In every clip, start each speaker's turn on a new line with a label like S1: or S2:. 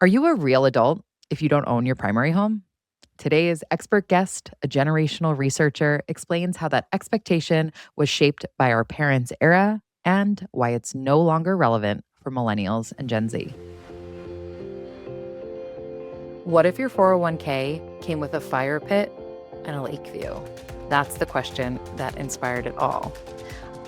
S1: Are you a real adult if you don't own your primary home? Today's expert guest, a generational researcher, explains how that expectation was shaped by our parents' era and why it's no longer relevant for millennials and Gen Z. What if your 401k came with a fire pit and a lake view? That's the question that inspired it all.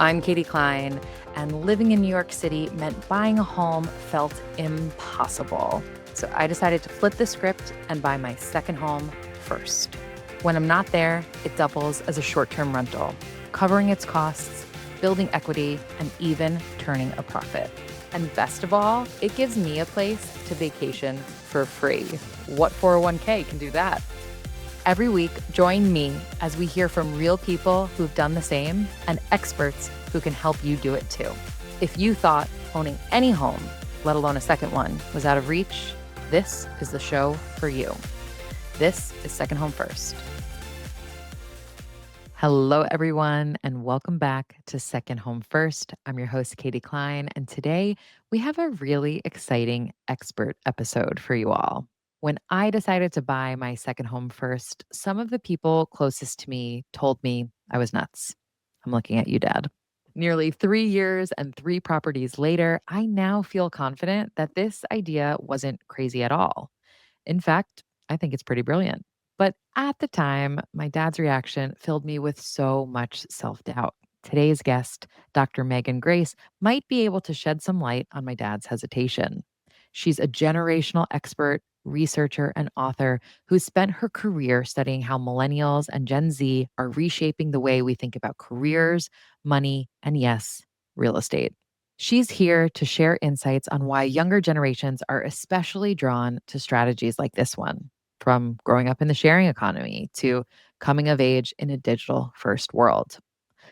S1: I'm Katie Klein, and living in New York City meant buying a home felt impossible. So I decided to flip the script and buy my second home first. When I'm not there, it doubles as a short-term rental, covering its costs, building equity, and even turning a profit. And best of all, it gives me a place to vacation for free. What 401k can do that? Every week, join me as we hear from real people who've done the same and experts who can help you do it too. If you thought owning any home, let alone a second one, was out of reach, this is the show for you. This is Second Home First. Hello, everyone, and welcome back to Second Home First. I'm your host, Katie Klein, and today we have a really exciting expert episode for you all. When I decided to buy my second home first, some of the people closest to me told me I was nuts. I'm looking at you, Dad. Nearly 3 years and 3 properties later, I now feel confident that this idea wasn't crazy at all. In fact, I think it's pretty brilliant. But at the time, my dad's reaction filled me with so much self doubt. Today's guest, Dr. Meghan Grace, might be able to shed some light on my dad's hesitation. She's a generational expert, researcher, and author who spent her career studying how millennials and Gen Z are reshaping the way we think about careers, money, and yes, real estate. She's here to share insights on why younger generations are especially drawn to strategies like this one, from growing up in the sharing economy to coming of age in a digital first world.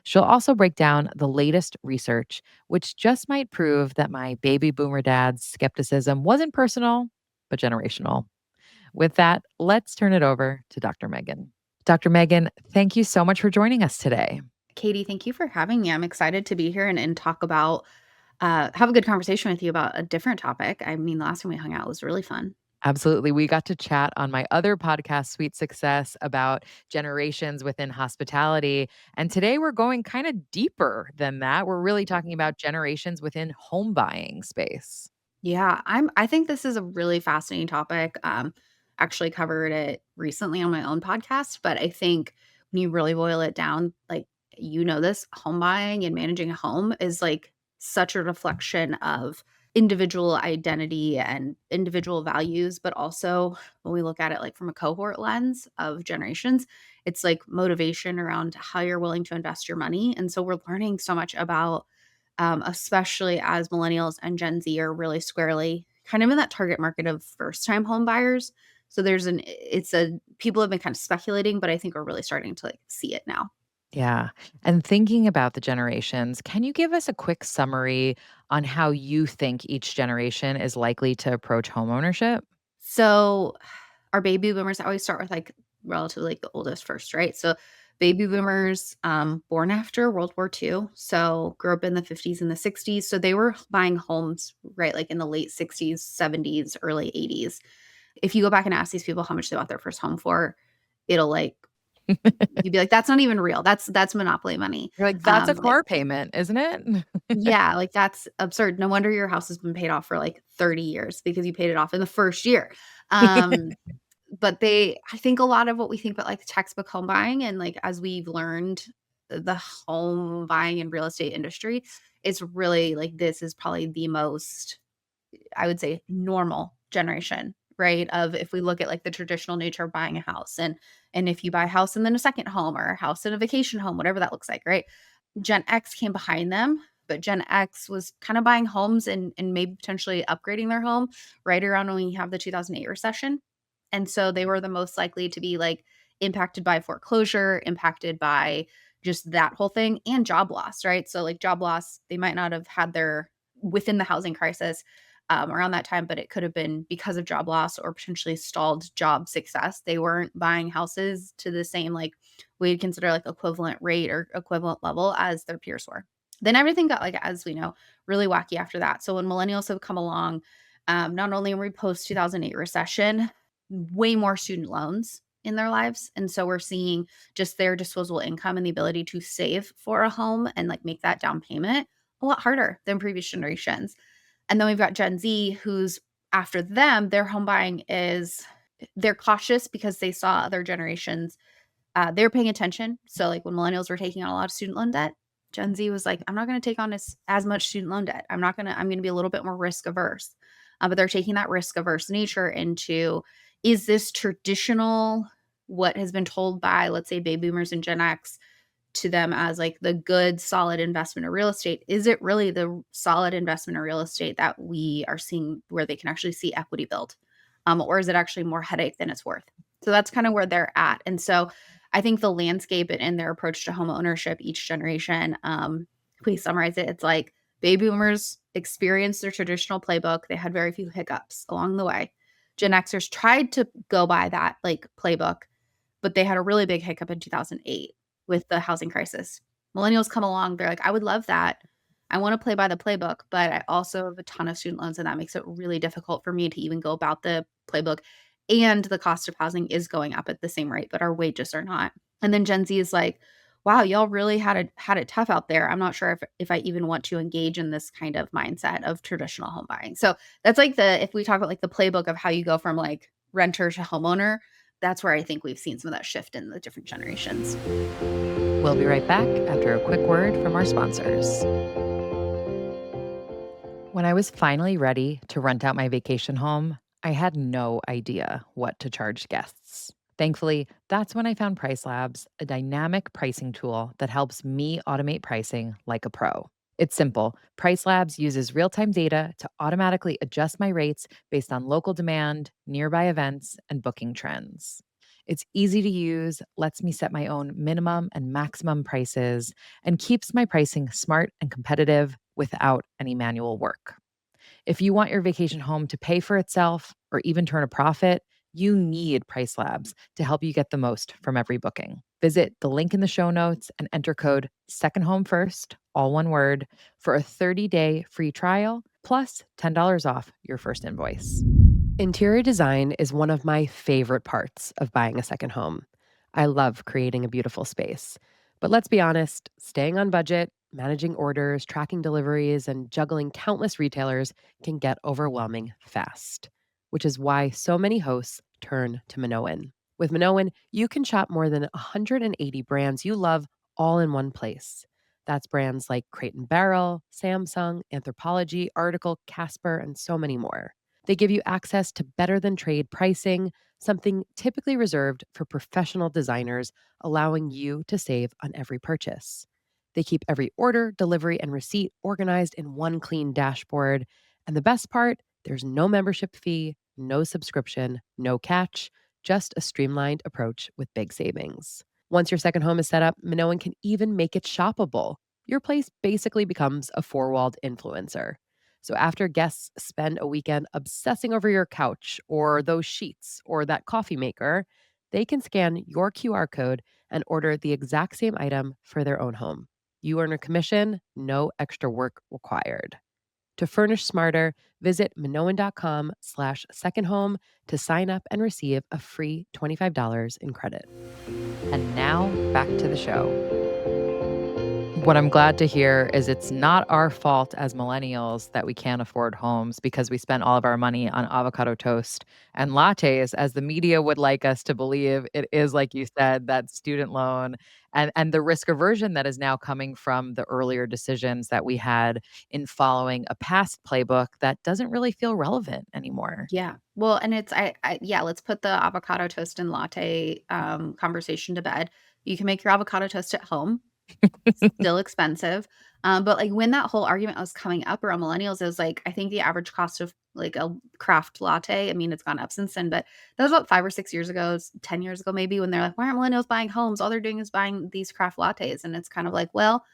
S1: She'll also break down the latest research, which just might prove that my baby boomer dad's skepticism wasn't personal, but generational. With that, let's turn it over to Dr. Meghan. Dr. Meghan, thank you so much for joining us today.
S2: Katie, thank you for having me. I'm excited to be here and talk about, have a good conversation with you about a different topic. I mean, the last time we hung out was really fun.
S1: Absolutely. We got to chat on my other podcast, Sweet Success, about generations within hospitality. And today we're going kind of deeper than that. We're really talking about generations within home buying space.
S2: Yeah, I think this is a really fascinating topic. Actually covered it recently on my own podcast, but I think when you really boil it down, like this, home buying and managing a home is like such a reflection of individual identity and individual values, but also when we look at it like from a cohort lens of generations, it's like motivation around how you're willing to invest your money. And so we're learning so much about especially as millennials and Gen Z are really squarely kind of in that target market of first time home buyers. So people have been kind of speculating, but I think we're really starting to like see it now.
S1: Yeah. And thinking about the generations, can you give us a quick summary on how you think each generation is likely to approach homeownership?
S2: So our baby boomers, I always start with like relatively like the oldest first, right? So baby boomers born after World War II. So grew up in the 50s and the 60s. So they were buying homes, right? Like in the late 60s, 70s, early 80s. If you go back and ask these people how much they bought their first home for, it'll like you'd be like, "That's not even real. That's monopoly money."
S1: You're like, that's a
S2: Like,
S1: car payment, isn't it?
S2: yeah, like that's absurd. No wonder your house has been paid off for like 30 years because you paid it off in the first year. Um, but I think a lot of what we think about like textbook home buying and like as we've learned the home buying and real estate industry, it's really like this is probably the most I would say normal generation, right? Of if we look at like the traditional nature of buying a house and if you buy a house and then a second home or a house and a vacation home, whatever that looks like, right? Gen X came behind them, but Gen X was kind of buying homes and maybe potentially upgrading their home right around when we have the 2008 recession. And so they were the most likely to be like impacted by foreclosure, impacted by just that whole thing and job loss, right? So like job loss, they might not have had their within the housing crisis around that time, but it could have been because of job loss or potentially stalled job success. They weren't buying houses to the same, like, we'd consider like equivalent rate or equivalent level as their peers were. Then everything got, like, as we know, really wacky after that. So when millennials have come along, Not only are we post 2008 recession, way more student loans in their lives. And so we're seeing just their disposable income and the ability to save for a home and like make that down payment a lot harder than previous generations. And then we've got Gen Z who's after them, their home buying is they're cautious because they saw other generations they're paying attention. So, like, when millennials were taking on a lot of student loan debt, Gen Z was like, "I'm not gonna take on as much student loan debt. I'm gonna be a little bit more risk averse." But they're taking that risk averse nature into, is this traditional, what has been told by, let's say, baby boomers and Gen X to them as, like, the good, solid investment of real estate? Is it really the solid investment of real estate that we are seeing where they can actually see equity build? Or is it actually more headache than it's worth? So that's kind of where they're at. And so I think the landscape and their approach to home ownership, each generation, if we summarize it, it's like baby boomers experienced their traditional playbook. They had very few hiccups along the way. Gen Xers tried to go by that like playbook, but they had a really big hiccup in 2008 with the housing crisis. Millennials come along, they're like, "I would love that. I wanna play by the playbook, but I also have a ton of student loans, and that makes it really difficult for me to even go about the playbook, and the cost of housing is going up at the same rate, but our wages are not." And then Gen Z is like, "Wow, y'all really had it tough out there. I'm not sure if I even want to engage in this kind of mindset of traditional home buying." So, that's like the if we talk about, like, the playbook of how you go from, like, renter to homeowner, that's where I think we've seen some of that shift in the different generations.
S1: We'll be right back after a quick word from our sponsors. When I was finally ready to rent out my vacation home, I had no idea what to charge guests. Thankfully, that's when I found Price Labs, a dynamic pricing tool that helps me automate pricing like a pro. It's simple. Price Labs uses real time data to automatically adjust my rates based on local demand, nearby events, and booking trends. It's easy to use, lets me set my own minimum and maximum prices, and keeps my pricing smart and competitive without any manual work. If you want your vacation home to pay for itself or even turn a profit, you need Price Labs to help you get the most from every booking. Visit the link in the show notes and enter code Second Home First, all one word, for a 30-day free trial plus $10 off your first invoice. Interior design is one of my favorite parts of buying a second home. I love creating a beautiful space. But let's be honest, staying on budget, managing orders, tracking deliveries, and juggling countless retailers can get overwhelming fast, which is why so many hosts turn to Minoan. With Minoan, you can shop more than 180 brands you love all in one place. That's brands like Crate and Barrel, Samsung, Anthropologie, Article, Casper, and so many more. They give you access to better than trade pricing, something typically reserved for professional designers, allowing you to save on every purchase. They keep every order, delivery, and receipt organized in one clean dashboard. And the best part, there's no membership fee, no subscription, no catch, just a streamlined approach with big savings. Once your second home is set up, Minoan can even make it shoppable. Your place basically becomes a four walled influencer. So after guests spend a weekend obsessing over your couch or those sheets or that coffee maker, they can scan your QR code and order the exact same item for their own home. You earn a commission, no extra work required. To furnish smarter, visit minoan.com/second home to sign up and receive a free $25 in credit. And now back to the show. What I'm glad to hear is it's not our fault as millennials that we can't afford homes because we spent all of our money on avocado toast and lattes, as the media would like us to believe. It is, like you said, that student loan and the risk aversion that is now coming from the earlier decisions that we had in following a past playbook that doesn't really feel relevant anymore.
S2: Yeah. Well, and it's I yeah, let's put the avocado toast and latte, conversation to bed. You can make your avocado toast at home. Still expensive. But, like, when that whole argument was coming up around millennials, it was like, I think the average cost of, like, a craft latte, I mean, it's gone up since then, but that was about 5 or 6 years ago, 10 years ago maybe, when they're like, "Why aren't millennials buying homes? All they're doing is buying these craft lattes." And it's kind of like, well,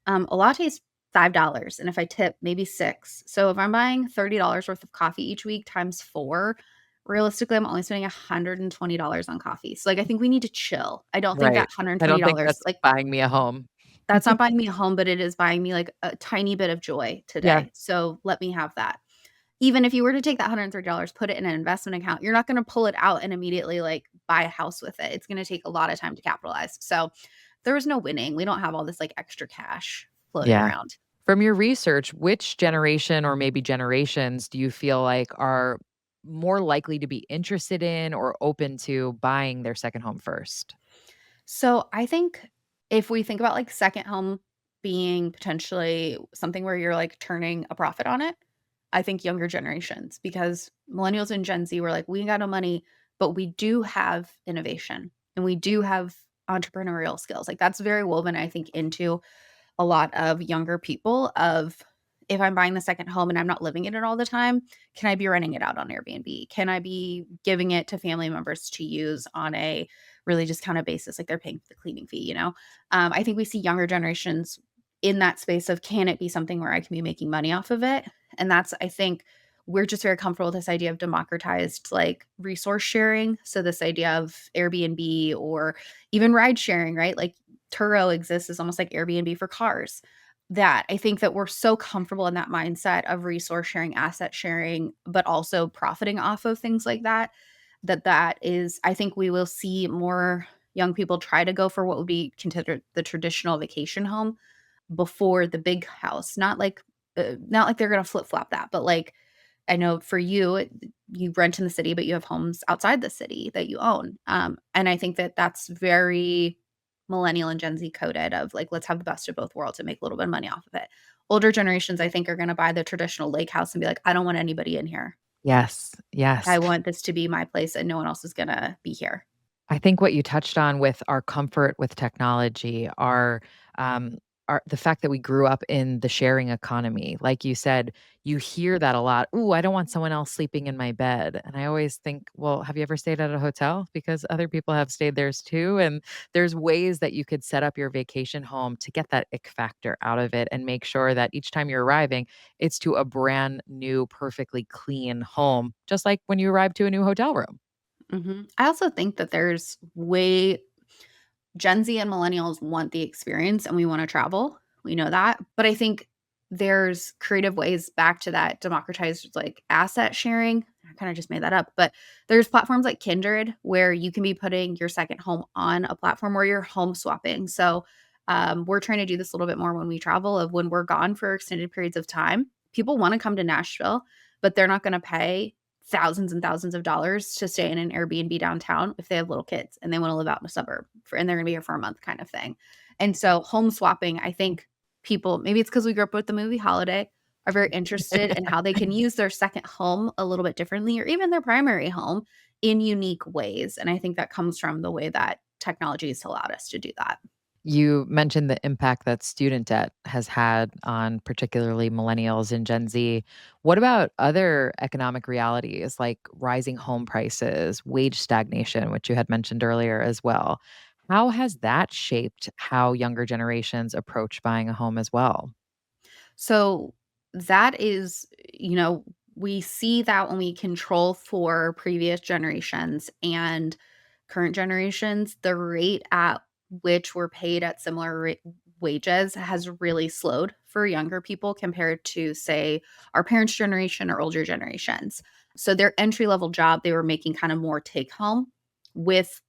S2: a latte is $5, and if I tip, maybe 6. So if I'm buying $30 worth of coffee each week times 4, realistically, I'm only spending $120 on coffee. So, like, I think we need to chill. I don't think that
S1: Right. I don't think
S2: $120,
S1: that's
S2: like,
S1: buying me a home.
S2: that's not buying me a home, but it is buying me, like, a tiny bit of joy
S1: Yeah.
S2: today, so let me have that. even if you were to take that $130, put it in an investment account, you're not gonna pull it out and immediately, like, buy a house with it. It's gonna take a lot of time to capitalize. So, there was no winning. We don't have all this, like, extra cash floating
S1: Yeah.
S2: around.
S1: From your research, which generation or maybe generations do you feel like are more likely to be interested in or open to buying their second home first?
S2: So, I think if we think about, like, second home being potentially something where you're, like, turning a profit on it, I think younger generations, because millennials and Gen Z were like, "We ain't got no money, but we do have innovation, and we do have entrepreneurial skills." Like, that's very woven, I think, into a lot of younger people of, if I'm buying the second home and I'm not living in it all the time, can I be renting it out on Airbnb? Can I be giving it to family members to use on a really discounted basis, like they're paying for the cleaning fee, you know? I think we see younger generations in that space of, can it be something where I can be making money off of it? And that's, I think, we're just very comfortable with this idea of democratized like resource sharing. So this idea of Airbnb or even ride sharing, right? Like Turo exists as almost like Airbnb for cars. That I think that we're so comfortable in that mindset of resource sharing, asset sharing, but also profiting off of things like that. That is, I think we will see more young people try to go for what would be considered the traditional vacation home before the big house. Not like they're gonna flip flop that, but like I know for you, you rent in the city, but you have homes outside the city that you own. And I think that that's very millennial and Gen Z coded of like, let's have the best of both worlds and make a little bit of money off of it. Older generations, I think, are going to buy the traditional lake house and be like, I don't want anybody in here.
S1: Yes, yes.
S2: I want this to be my place and no one else is going to be here.
S1: I think what you touched on with our comfort with technology, um, our the fact that we grew up in the sharing economy. Like you said, you hear that a lot. "Ooh, I don't want someone else sleeping in my bed." And I always think, well, have you ever stayed at a hotel? Because other people have stayed theirs too. And there's ways that you could set up your vacation home to get that ick factor out of it and make sure that each time you're arriving, it's to a brand new, perfectly clean home, just like when you arrive to a new hotel room.
S2: I also think that there's way Gen Z and millennials want the experience and we want to travel. We know that. But I think there's creative ways back to that democratized like asset sharing. I kind of just made that up, but there's platforms like Kindred where you can be putting your second home on a platform where you're home swapping. So we're trying to do this a little bit more when we travel, of when we're gone for extended periods of time. People want to come to Nashville, but they're not going to pay thousands and thousands of dollars to stay in an Airbnb downtown if they have little kids and they want to live out in a suburb and they're going to be here for a month kind of thing. And so home swapping, I think people, maybe it's because we grew up with the movie Holiday, are very interested in how they can use their second home a little bit differently or even their primary home in unique ways. And I think that comes from the way that technology has allowed us to do that.
S1: You mentioned the impact that student debt has had on particularly millennials and Gen Z. What about other economic realities like rising home prices, wage stagnation, which you had mentioned earlier as well? How has that shaped how younger generations approach buying a home as well?
S2: So that is, we see that when we control for previous generations and current generations, the rate at which we're paid at similar wages has really slowed for younger people compared to, say, our parents' generation or older generations. So their entry level job, they were making kind of more take home with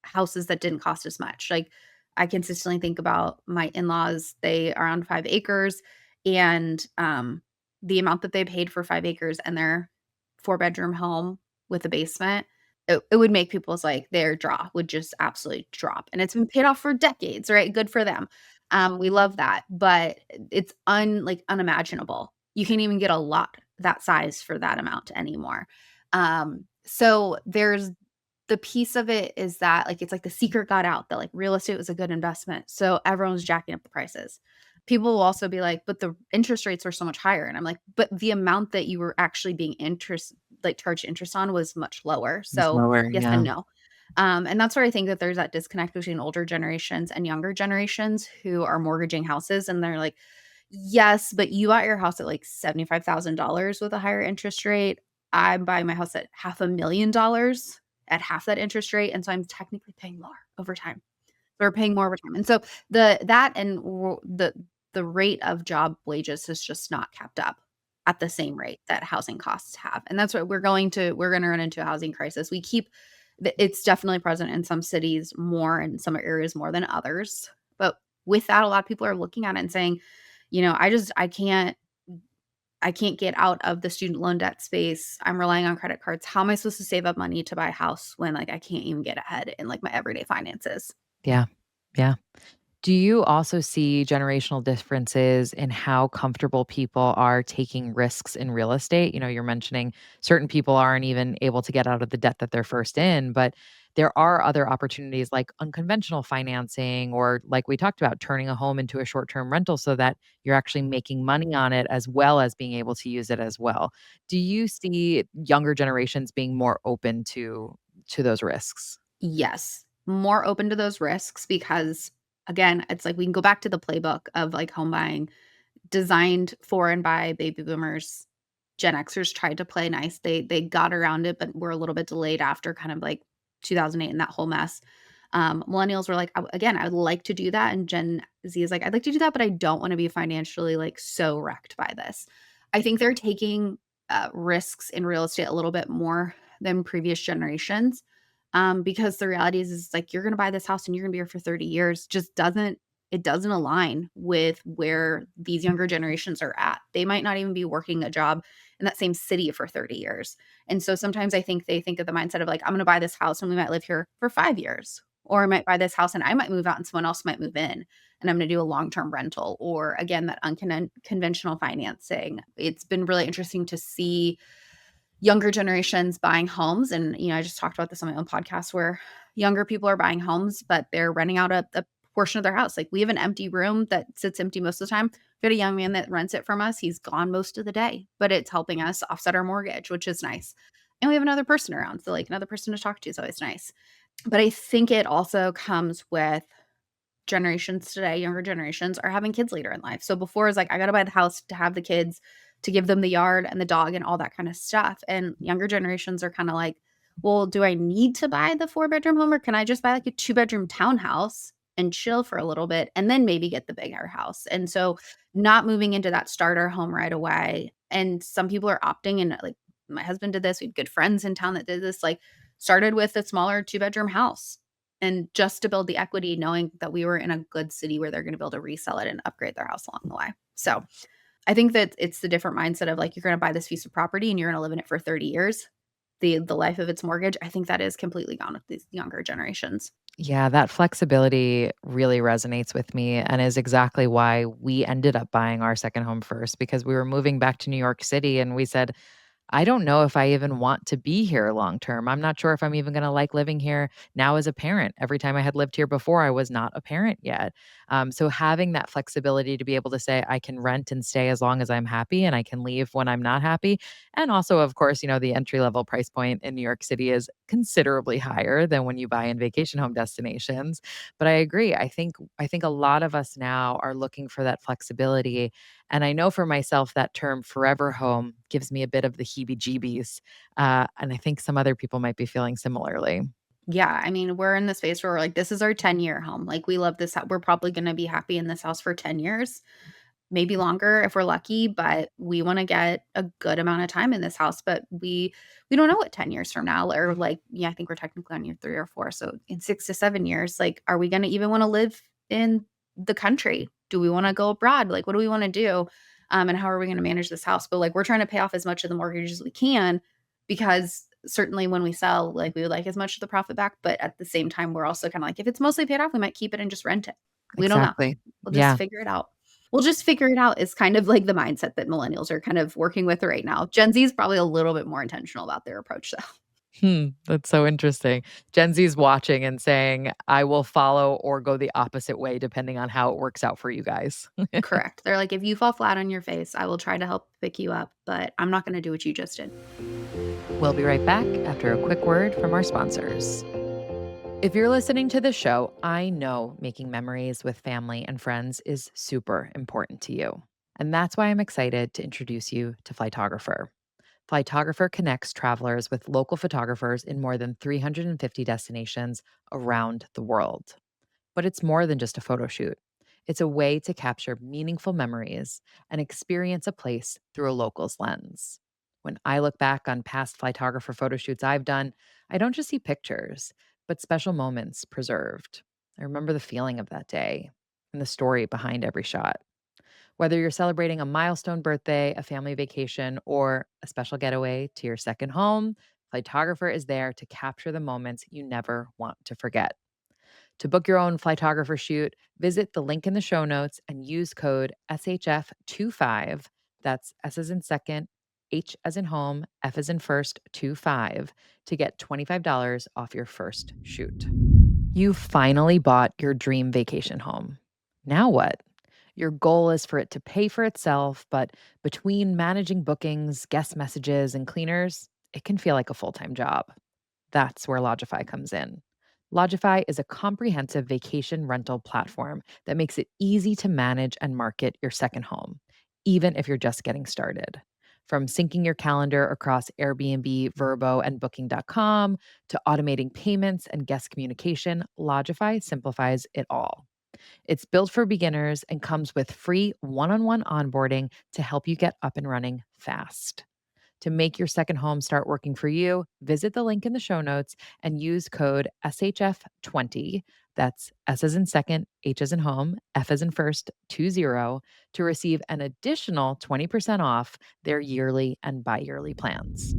S2: houses that didn't cost as much. Like, I consistently think about my in-laws, they are on 5 acres, and, the amount that they paid for 5 acres and their four-bedroom home with a basement, it would make people's, like, their jaw would just absolutely drop, and it's been paid off for decades, right? Good for them. We love that, but it's unimaginable. You can't even get a lot that size for that amount anymore. So there's the piece of it is that, like, it's like the secret got out that, like, real estate was a good investment, so everyone's jacking up the prices. People will also be like, "But the interest rates are so much higher," and I'm like, "But the amount that you were actually being charged interest on was much lower."
S1: It's
S2: So,
S1: lower,
S2: yes and
S1: yeah.
S2: no. And that's where I think that there's that disconnect between older generations and younger generations who are mortgaging houses, and they're like, "Yes, but you bought your house at, like, $75,000 with a higher interest rate. I'm buying my house at $500,000 at half that interest rate, and so I'm technically paying more over time, or paying more over time." And so the that and the rate of job wages has just not kept up. at the same rate that housing costs have. And that's what we're going to run into a housing crisis. It's definitely present in some cities more and some areas more than others. But with that, a lot of people are looking at it and saying, I can't get out of the student loan debt space. I'm relying on credit cards. How am I supposed to save up money to buy a house when like I can't even get ahead in like my everyday finances?
S1: Yeah. Yeah. Do you also see generational differences in how comfortable people are taking risks in real estate? You're mentioning certain people aren't even able to get out of the debt that they're first in, but there are other opportunities like unconventional financing, or like we talked about, turning a home into a short term rental so that you're actually making money on it as well as being able to use it as well. Do you see younger generations being more open to those risks?
S2: Yes, more open to those risks because again, it's like we can go back to the playbook of like home buying designed for and by baby boomers. Gen Xers tried to play nice. They got around it, but were a little bit delayed after kind of like 2008 and that whole mess. Millennials were like, again, I would like to do that. And Gen Z is like, I'd like to do that, but I don't want to be financially like so wrecked by this. I think they're taking risks in real estate a little bit more than previous generations, because the reality is like you're going to buy this house and you're going to be here for 30 years. It doesn't align with where these younger generations are at. They might not even be working a job in that same city for 30 years. And so sometimes I think they think of the mindset of like, I'm going to buy this house and we might live here for 5 years. Or I might buy this house and I might move out and someone else might move in and I'm going to do a long term rental. Or again, that unconventional financing. It's been really interesting to see younger generations buying homes. And, I just talked about this on my own podcast where younger people are buying homes, but they're renting out a portion of their house. Like we have an empty room that sits empty most of the time. We got a young man that rents it from us. He's gone most of the day, but it's helping us offset our mortgage, which is nice. And we have another person around. So, like, another person to talk to is always nice. But I think it also comes with generations today, younger generations are having kids later in life. So before it's like, I got to buy the house to have the kids, to give them the yard and the dog and all that kind of stuff. And younger generations are kind of like, well, do I need to buy the 4 bedroom home or can I just buy like a 2 bedroom townhouse and chill for a little bit and then maybe get the bigger house? And so not moving into that starter home right away. And some people are opting, and like my husband did this. We have good friends in town that did this, like started with a smaller 2 bedroom house and just to build the equity, knowing that we were in a good city where they're going to be able to resell it and upgrade their house along the way. So I think that it's the different mindset of like you're going to buy this piece of property and you're going to live in it for 30 years. The life of its mortgage, I think that is completely gone with these younger generations.
S1: Yeah, that flexibility really resonates with me and is exactly why we ended up buying our second home first, because we were moving back to New York City and we said, I don't know if I even want to be here long term. I'm not sure if I'm even going to like living here now as a parent. Every time I had lived here before, I was not a parent yet. So having that flexibility to be able to say I can rent and stay as long as I'm happy and I can leave when I'm not happy. And also, of course, the entry level price point in New York City is considerably higher than when you buy in vacation home destinations. But I agree. I think a lot of us now are looking for that flexibility, and I know for myself that term forever home gives me a bit of the heebie jeebies. And I think some other people might be feeling similarly.
S2: Yeah, I mean, we're in the space where we're like, this is our 10-year home. Like, we love this. We're probably going to be happy in this house for 10 years, maybe longer if we're lucky, but we wanna get a good amount of time in this house, but we don't know what 10 years from now or like, yeah, I think we're technically on year 3 or 4, so in 6 to 7 years, like, are we gonna even wanna live in the country? Do we wanna go abroad? Like, what do we wanna do? And how are we gonna manage this house? But, like, we're trying to pay off as much of the mortgage as we can because certainly when we sell, like, we would like as much of the profit back, but at the same time, we're also kinda like, if it's mostly paid off, we might keep it and just rent it. We don't know.
S1: Exactly.
S2: We'll just
S1: Yeah.
S2: figure it out. We'll just figure it out is kind of like the mindset that millennials are kind of working with right now. Gen Z is probably a little bit more intentional about their approach though.
S1: That's so interesting. Gen Z's watching and saying, I will follow or go the opposite way depending on how it works out for you guys.
S2: Correct. They're like, if you fall flat on your face, I will try to help pick you up, but I'm not going to do what you just did.
S1: We'll be right back after a quick word from our sponsors. If you're listening to the show, I know making memories with family and friends is super important to you. And that's why I'm excited to introduce you to Flightographer. Flightographer connects travelers with local photographers in more than 350 destinations around the world. But it's more than just a photo shoot. It's a way to capture meaningful memories and experience a place through a local's lens. When I look back on past photographer photo shoots I've done, I don't just see pictures, but special moments preserved. I remember the feeling of that day and the story behind every shot. Whether you're celebrating a milestone birthday, a family vacation, or a special getaway to your second home, Photographer is there to capture the moments you never want to forget. To book your own Flightographer shoot, visit the link in the show notes and use code SHF25. That's S as in second, H as in home, F as in first, 25 to get $25 off your first shoot. You finally bought your dream vacation home. Now what? Your goal is for it to pay for itself, but between managing bookings, guest messages, and cleaners, it can feel like a full time job. That's where Logify comes in. Logify is a comprehensive vacation rental platform that makes it easy to manage and market your second home, even if you're just getting started. From syncing your calendar across Airbnb, Vrbo, and Booking.com to automating payments and guest communication, Logify simplifies it all. It's built for beginners and comes with free one on one onboarding to help you get up and running fast. To make your second home start working for you, visit the link in the show notes and use code SHF20. That's S as in second, H as in home, F as in first, 20 to receive an additional 20% off their yearly and bi yearly plans.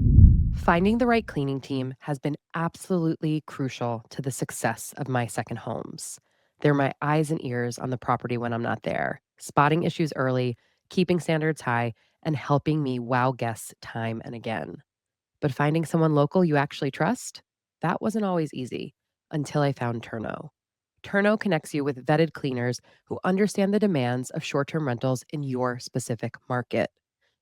S3: Finding the right cleaning team has been absolutely crucial to the success of my second homes. They're my eyes and ears on the property when I'm not there, spotting issues early, keeping standards high, and helping me wow guests time and again. But finding someone local you actually trust, that wasn't always easy until I found Turno. Turno connects you with vetted cleaners who understand the demands of short term rentals in your specific market.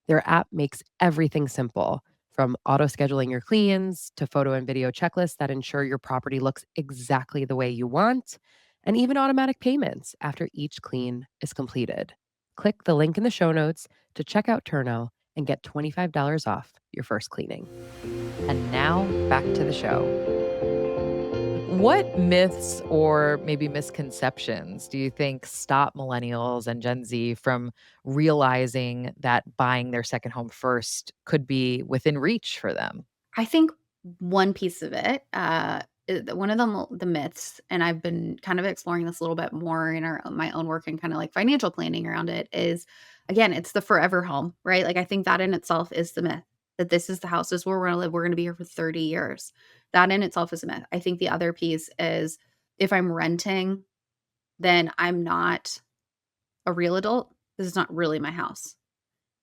S3: Their app makes everything simple, from auto scheduling your cleans to photo and video checklists that ensure your property looks exactly the way you want, and even automatic payments after each clean is completed. Click the link in the show notes to check out Turno and get $25 off your first cleaning.
S1: And now back to the show. What myths or maybe misconceptions do you think stop millennials and Gen Z from realizing that buying their second home first could be within reach for them?
S2: I think one piece of it, one of the myths, and I've been kind of exploring this a little bit more in my own work and kind of like financial planning around it is, again, it's the forever home, right? Like I think that in itself is the myth that this is the house, this is where we're gonna live. We're gonna be here for 30 years. That in itself is a myth. I think the other piece is if I'm renting, then I'm not a real adult. This is not really my house.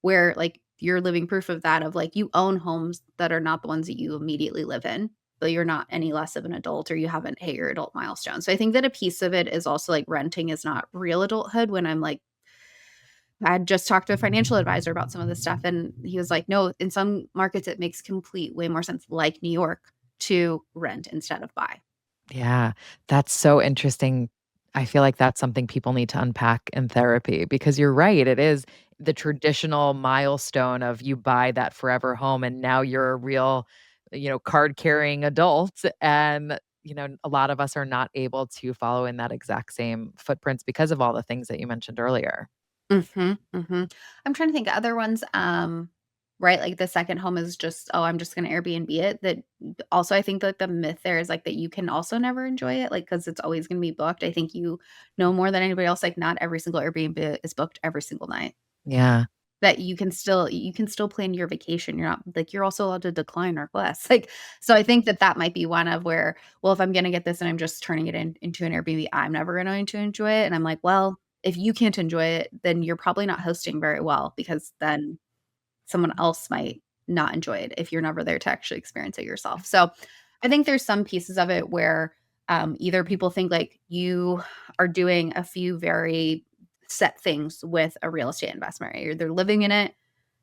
S2: Where, like, you're living proof of that of, like, you own homes that are not the ones that you immediately live in, but you're not any less of an adult or you haven't hit your adult milestone. So I think that a piece of it is also, like, renting is not real adulthood when I'm, like I had just talked to a financial advisor about some of this stuff, and he was like, "No, in some markets, it makes complete way more sense, like New York, to rent instead of buy."
S1: Yeah, that's so interesting. I feel like that's something people need to unpack in therapy because you're right. It is the traditional milestone of you buy that forever home and now you're a real, card carrying adult. And, a lot of us are not able to follow in that exact same footprints because of all the things that you mentioned earlier.
S2: Mhm, mhm. I'm trying to think of other ones, right, like the second home is just, "Oh, I'm just gonna Airbnb it," that also I think that the myth there is, like, that you can also never enjoy it, like, because it's always gonna be booked. I think you know more than anybody else, like, not every single Airbnb is booked every single night.
S1: Yeah.
S2: That you can still plan your vacation. You're not like, you're also allowed to decline requests. Like, so I think that that might be one of where, well, if I'm gonna get this and I'm just turning it into an Airbnb, I'm never going to enjoy it. And I'm like, well, if you can't enjoy it, then you're probably not hosting very well because then someone else might not enjoy it if you're never there to actually experience it yourself. So I think there's some pieces of it where either people think like you are doing a few very set things with a real estate investment. Right? You're either living in it,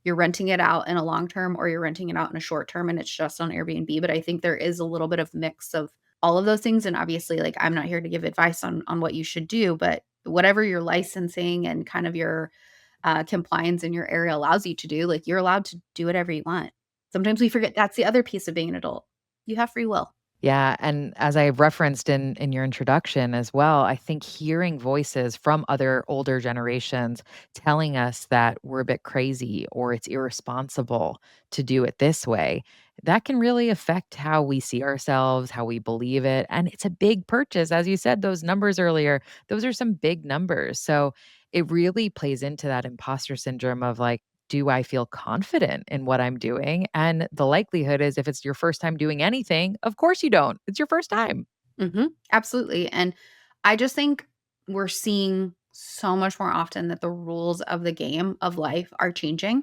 S2: you're renting it out in a long term, or you're renting it out in a short term and it's just on Airbnb. But I think there is a little bit of mix of all of those things. And obviously, like I'm not here to give advice on what you should do, but whatever your licensing and kind of your compliance in your area allows you to do, like, you're allowed to do whatever you want. Sometimes we forget that's the other piece of being an adult. You have free will.
S1: Yeah, and as I referenced in your introduction as well, I think hearing voices from other older generations telling us that we're a bit crazy or it's irresponsible to do it this way, that can really affect how we see ourselves, how we believe it, and it's a big purchase as you said those numbers earlier. Those are some big numbers. So it really plays into that imposter syndrome of like, do I feel confident in what I'm doing? And the likelihood is if it's your first time doing anything, of course you don't. It's your first time.
S2: Absolutely. And I just think we're seeing so much more often that the rules of the game of life are changing.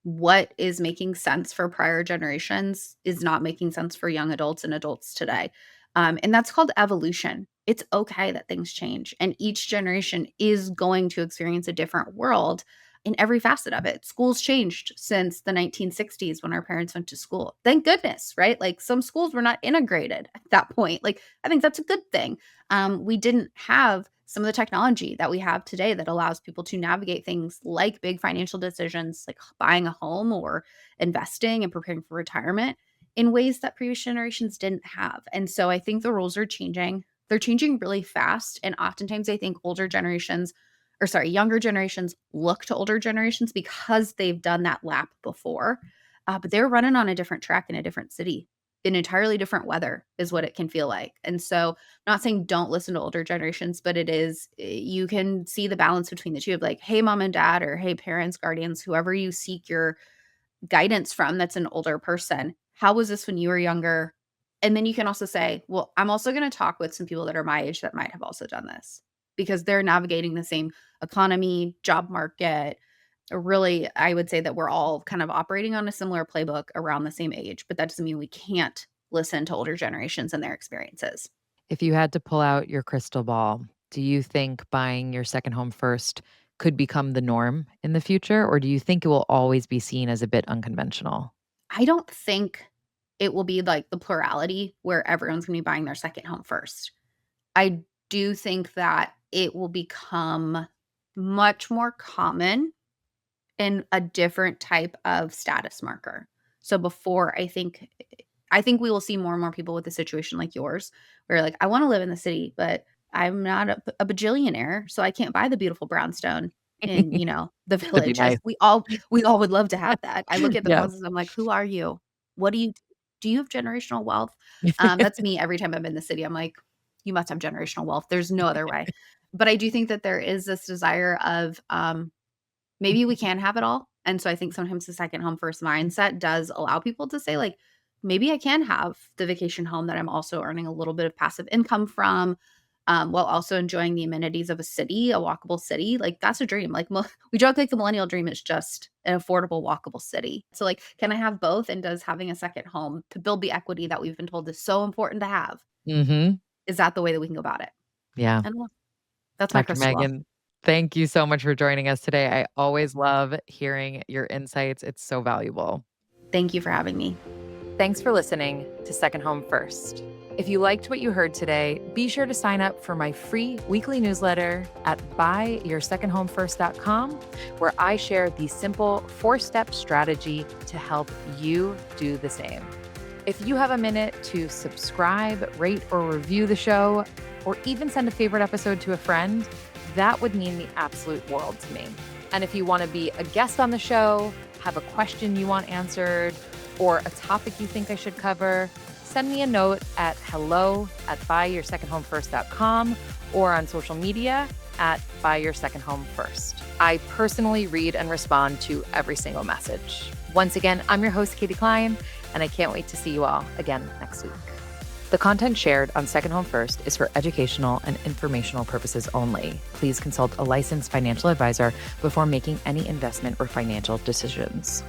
S2: What is making sense for prior generations is not making sense for young adults and adults today. And that's called evolution. It's okay that things change. And each generation is going to experience a different world in every facet of it. Schools changed since the 1960s when our parents went to school. Thank goodness, right? Like some schools were not integrated at that point. Like I think that's a good thing. We didn't have some of the technology that we have today that allows people to navigate things like big financial decisions, like buying a home or investing and preparing for retirement in ways that previous generations didn't have. And so I think the rules are changing. They're changing really fast. And oftentimes I think younger generations look to older generations because they've done that lap before. But they're running on a different track in a different city, in entirely different weather is what it can feel like. And so not saying don't listen to older generations, but it is you can see the balance between the two of like, hey, mom and dad, or hey, parents, guardians, whoever you seek your guidance from that's an older person. How was this when you were younger? And then you can also say, well, I'm also going to talk with some people that are my age that might have also done this because they're navigating the same economy, job market. Really, I would say that we're all kind of operating on a similar playbook around the same age, but that doesn't mean we can't listen to older generations and their experiences.
S1: If you had to pull out your crystal ball, do you think buying your second home first could become the norm in the future? Or do you think it will always be seen as a bit unconventional?
S2: I don't think it will be like the plurality where everyone's going to be buying their second home first. I do think that it will become much more common in a different type of status marker. So before I think we will see more and more people with a situation like yours where like I want to live in the city, but I'm not a bajillionaire, so I can't buy the beautiful brownstone in, the
S1: That'd be
S2: village as
S1: nice.
S2: we all would love to have that. I look at the
S1: Yes.
S2: houses, I'm like, "Who are you? What do you have generational wealth?" That's me every time I'm in the city. I'm like, "You must have generational wealth. There's no other way." But I do think that there is this desire of maybe we can have it all. And so I think sometimes the second home first mindset does allow people to say, like, maybe I can have the vacation home that I'm also earning a little bit of passive income from, while also enjoying the amenities of a city, a walkable city. Like, that's a dream. Like, we joke like the millennial dream is just an affordable, walkable city. So, like, can I have both? And does having a second home to build the equity that we've been told is so important to have,
S1: Hmm.
S2: is that the way that we can go about it?
S1: Yeah.
S2: And that's my
S1: Dr.
S2: crystal ball.
S1: Megan, thank you so much for joining us today. I always love hearing your insights. It's so valuable.
S2: Thank you for having me.
S1: Thanks for listening to Second Home First. If you liked what you heard today, be sure to sign up for my free weekly newsletter at buyyoursecondhomefirst.com, where I share the simple 4-step strategy to help you do the same. If you have a minute to subscribe, rate, or review the show, or even send a favorite episode to a friend, that would mean the absolute world to me. And if you want to be a guest on the show, have a question you want answered, or a topic you think I should cover, send me a note at hello@buyyoursecondhomefirst.com or on social media at buyyoursecondhomefirst. I personally read and respond to every single message. Once again, I'm your host, Katie Klein, and I can't wait to see you all again next week. The content shared on Second Home First is for educational and informational purposes only. Please consult a licensed financial advisor before making any investment or financial decisions.